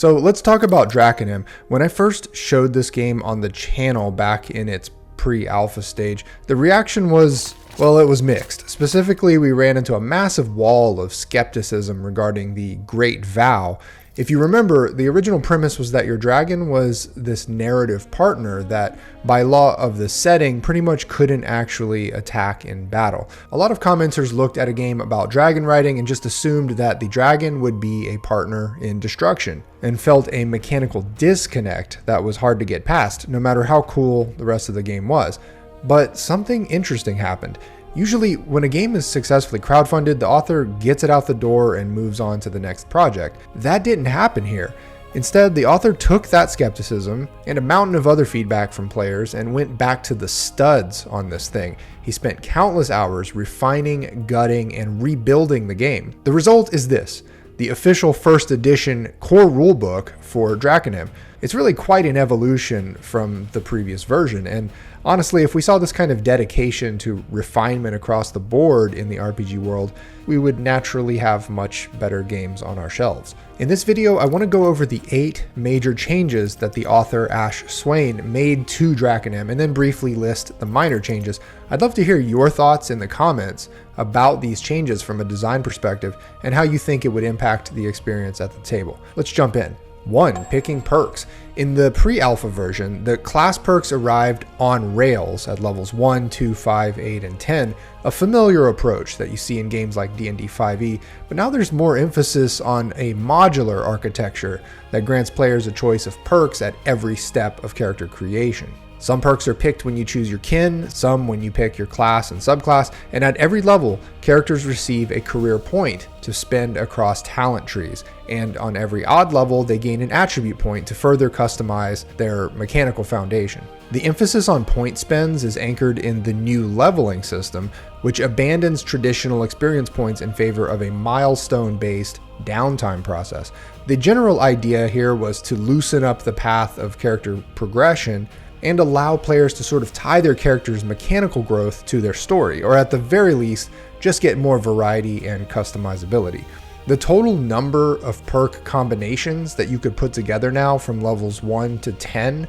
So let's talk about Drakonym. When I first showed this game on the channel back in its pre-alpha stage, the reaction was, well, it was mixed. Specifically, we ran into a massive wall of skepticism regarding the Great Vow. If you remember, the original premise was that your dragon was this narrative partner that, by law of the setting, pretty much couldn't actually attack in battle. A lot of commenters looked at a game about dragon riding and just assumed that the dragon would be a partner in destruction, and felt a mechanical disconnect that was hard to get past, no matter how cool the rest of the game was. But something interesting happened. Usually, when a game is successfully crowdfunded, the author gets it out the door and moves on to the next project. That didn't happen here. Instead, the author took that skepticism and a mountain of other feedback from players and went back to the studs on this thing. He spent countless hours refining, gutting, and rebuilding the game. The result is this: the official first edition core rulebook for Drakonym. It's really quite an evolution from the previous version, and honestly, if we saw this kind of dedication to refinement across the board in the RPG world, we would naturally have much better games on our shelves. In this video, I want to go over the 8 major changes that the author Ash Swain made to Drakonym, and then briefly list the minor changes. I'd love to hear your thoughts in the comments about these changes from a design perspective and how you think it would impact the experience at the table. Let's jump in. 1. Picking perks. In the pre-alpha version, the class perks arrived on rails at levels 1, 2, 5, 8, and 10, a familiar approach that you see in games like D&D 5e, but now there's more emphasis on a modular architecture that grants players a choice of perks at every step of character creation. Some perks are picked when you choose your kin, some when you pick your class and subclass, and at every level, characters receive a career point to spend across talent trees, and on every odd level, they gain an attribute point to further customize their mechanical foundation. The emphasis on point spends is anchored in the new leveling system, which abandons traditional experience points in favor of a milestone-based downtime process. The general idea here was to loosen up the path of character progression and allow players to sort of tie their character's mechanical growth to their story, or at the very least, just get more variety and customizability. The total number of perk combinations that you could put together now from levels 1 to 10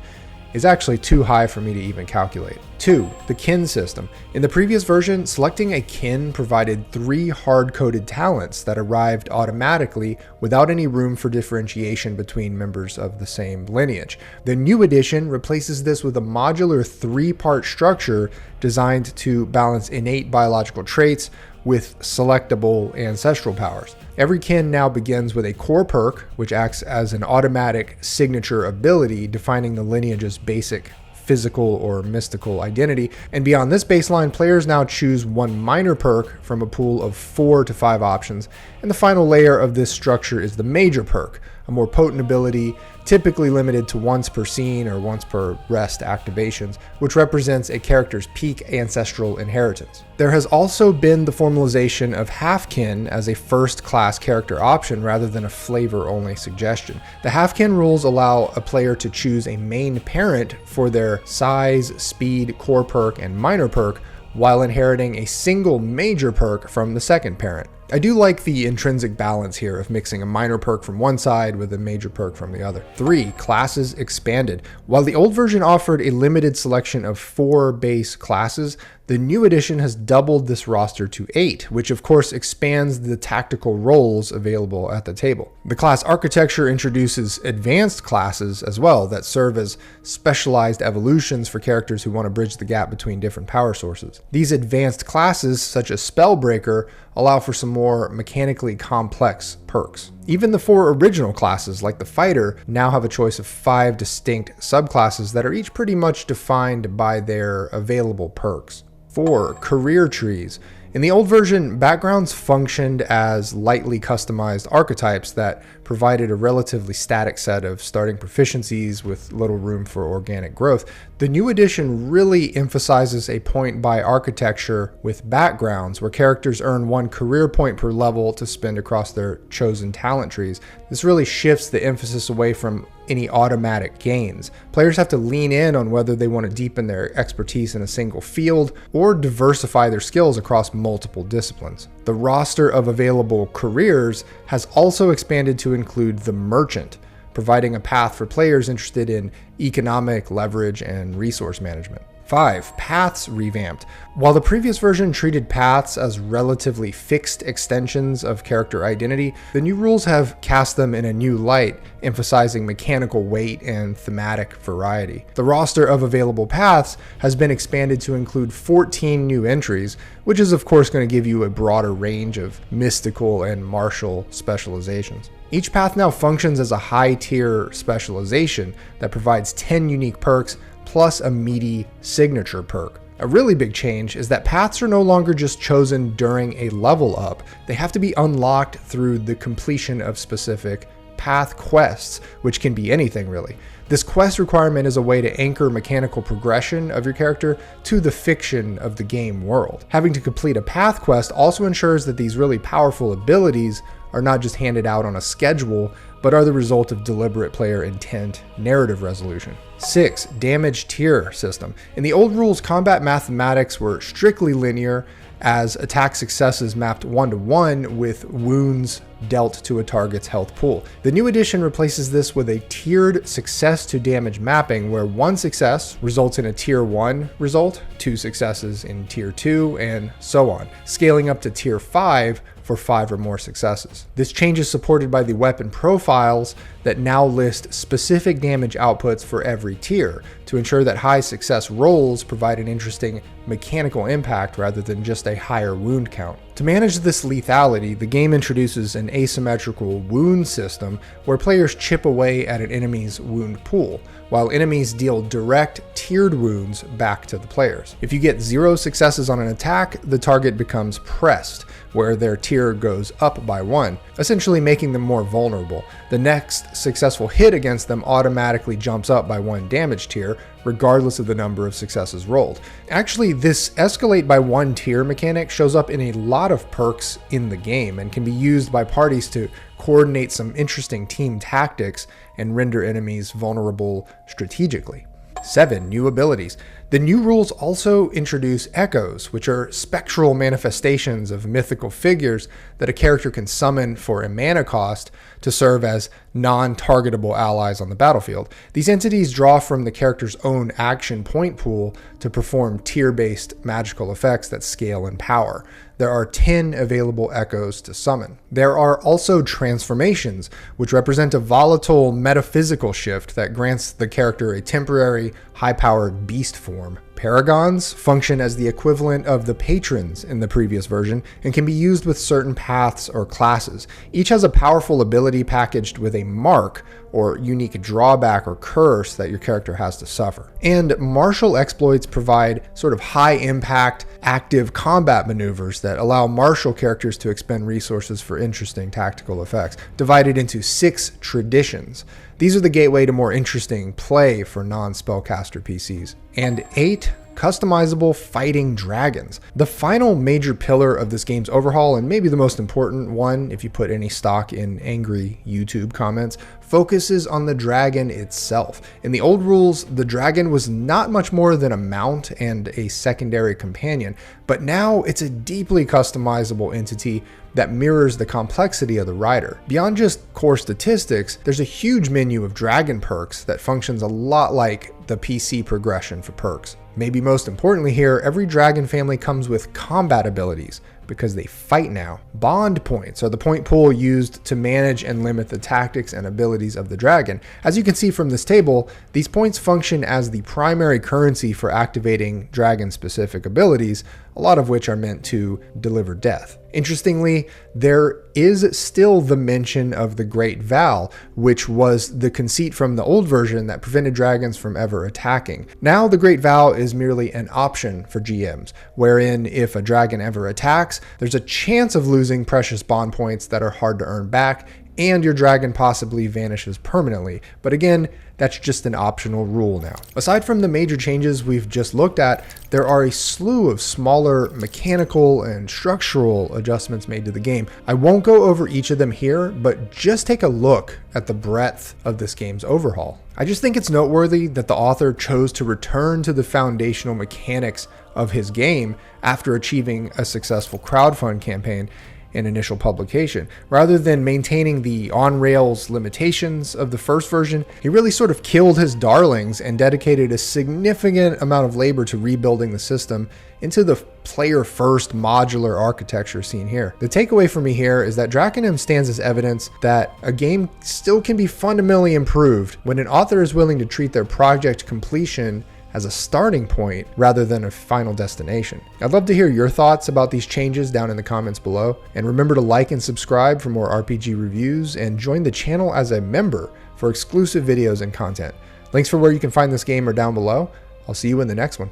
is actually too high for me to even calculate. 2. The kin system. In the previous version, selecting a kin provided 3 hard-coded talents that arrived automatically without any room for differentiation between members of the same lineage. The new edition replaces this with a modular 3-part structure designed to balance innate biological traits with selectable ancestral powers. Every kin now begins with a core perk, which acts as an automatic signature ability defining the lineage's basic physical or mystical identity, and beyond this baseline, players now choose one minor perk from a pool of 4 to 5 options, and the final layer of this structure is the major perk, a more potent ability typically limited to once per scene or once per rest activations, which represents a character's peak ancestral inheritance. There has also been the formalization of half-kin as a first-class character option rather than a flavor-only suggestion. The half-kin rules allow a player to choose a main parent for their size, speed, core perk, and minor perk, while inheriting a single major perk from the second parent. I do like the intrinsic balance here of mixing a minor perk from one side with a major perk from the other. 3. Classes expanded. While the old version offered a limited selection of 4 base classes, the new edition has doubled this roster to 8, which of course expands the tactical roles available at the table. The class architecture introduces advanced classes as well that serve as specialized evolutions for characters who want to bridge the gap between different power sources. These advanced classes, such as Spellbreaker, allow for some more mechanically complex perks. Even the 4 original classes, like the Fighter, now have a choice of 5 distinct subclasses that are each pretty much defined by their available perks. 4. Career trees. In the old version, backgrounds functioned as lightly customized archetypes that provided a relatively static set of starting proficiencies with little room for organic growth. The new edition really emphasizes a point-buy architecture with backgrounds where characters earn 1 career point per level to spend across their chosen talent trees. This really shifts the emphasis away from any automatic gains. Players have to lean in on whether they want to deepen their expertise in a single field or diversify their skills across multiple disciplines. The roster of available careers has also expanded to include the Merchant, providing a path for players interested in economic leverage and resource management. 5. Paths revamped. While the previous version treated paths as relatively fixed extensions of character identity, the new rules have cast them in a new light, emphasizing mechanical weight and thematic variety. The roster of available paths has been expanded to include 14 new entries, which is of course going to give you a broader range of mystical and martial specializations. Each path now functions as a high-tier specialization that provides 10 unique perks plus a meaty signature perk. A really big change is that paths are no longer just chosen during a level up. They have to be unlocked through the completion of specific path quests, which can be anything really. This quest requirement is a way to anchor mechanical progression of your character to the fiction of the game world. Having to complete a path quest also ensures that these really powerful abilities are not just handed out on a schedule, but are the result of deliberate player intent, narrative resolution. 6. Damage tier system. In the old rules, combat mathematics were strictly linear, as attack successes mapped 1-to-1 with wounds dealt to a target's health pool. The new edition replaces this with a tiered success to damage mapping, where 1 success results in a tier 1 result, 2 successes in tier 2, and so on, scaling up to tier 5 for 5 or more successes. This change is supported by the weapon profiles that now list specific damage outputs for every tier to ensure that high success rolls provide an interesting mechanical impact rather than just a higher wound count. To manage this lethality, the game introduces an asymmetrical wound system where players chip away at an enemy's wound pool, while enemies deal direct tiered wounds back to the players. If you get 0 successes on an attack, the target becomes pressed, where their tier goes up by 1, essentially making them more vulnerable. The next successful hit against them automatically jumps up by 1 damage tier, regardless of the number of successes rolled. Actually, this escalate by 1 tier mechanic shows up in a lot of perks in the game and can be used by parties to coordinate some interesting team tactics and render enemies vulnerable strategically. 7. New abilities. The new rules also introduce echoes, which are spectral manifestations of mythical figures that a character can summon for a mana cost to serve as non-targetable allies on the battlefield. These entities draw from the character's own action point pool to perform tier-based magical effects that scale in power. There are 10 available echoes to summon. There are also transformations, which represent a volatile metaphysical shift that grants the character a temporary, high-powered beast form. Paragons function as the equivalent of the patrons in the previous version and can be used with certain paths or classes. Each has a powerful ability packaged with a mark or unique drawback or curse that your character has to suffer. And martial exploits provide sort of high impact, active combat maneuvers that allow martial characters to expend resources for interesting tactical effects, divided into 6 traditions. These are the gateway to more interesting play for non-spellcaster PCs. And 8. Customizable fighting dragons. The final major pillar of this game's overhaul, and maybe the most important one if you put any stock in angry YouTube comments, focuses on the dragon itself. In the old rules, the dragon was not much more than a mount and a secondary companion, but now it's a deeply customizable entity that mirrors the complexity of the rider. Beyond just core statistics, there's a huge menu of dragon perks that functions a lot like the PC progression for perks. Maybe most importantly here, every dragon family comes with combat abilities because they fight now. Bond points are the point pool used to manage and limit the tactics and abilities of the dragon. As you can see from this table, these points function as the primary currency for activating dragon-specific abilities, a lot of which are meant to deliver death. Interestingly, there is still the mention of the Great Val, which was the conceit from the old version that prevented dragons from ever attacking. Now the Great Val is merely an option for GMs, wherein if a dragon ever attacks, there's a chance of losing precious bond points that are hard to earn back, and your dragon possibly vanishes permanently. But again, that's just an optional rule now. Aside from the major changes we've just looked at, there are a slew of smaller mechanical and structural adjustments made to the game. I won't go over each of them here, but just take a look at the breadth of this game's overhaul. I just think it's noteworthy that the author chose to return to the foundational mechanics of his game after achieving a successful crowdfund campaign, in initial publication. Rather than maintaining the on-rails limitations of the first version, he really sort of killed his darlings and dedicated a significant amount of labor to rebuilding the system into the player-first modular architecture seen here. The takeaway for me here is that Drakonym stands as evidence that a game still can be fundamentally improved when an author is willing to treat their project completion as a starting point rather than a final destination. I'd love to hear your thoughts about these changes down in the comments below. And remember to like and subscribe for more RPG reviews and join the channel as a member for exclusive videos and content. Links for where you can find this game are down below. I'll see you in the next one.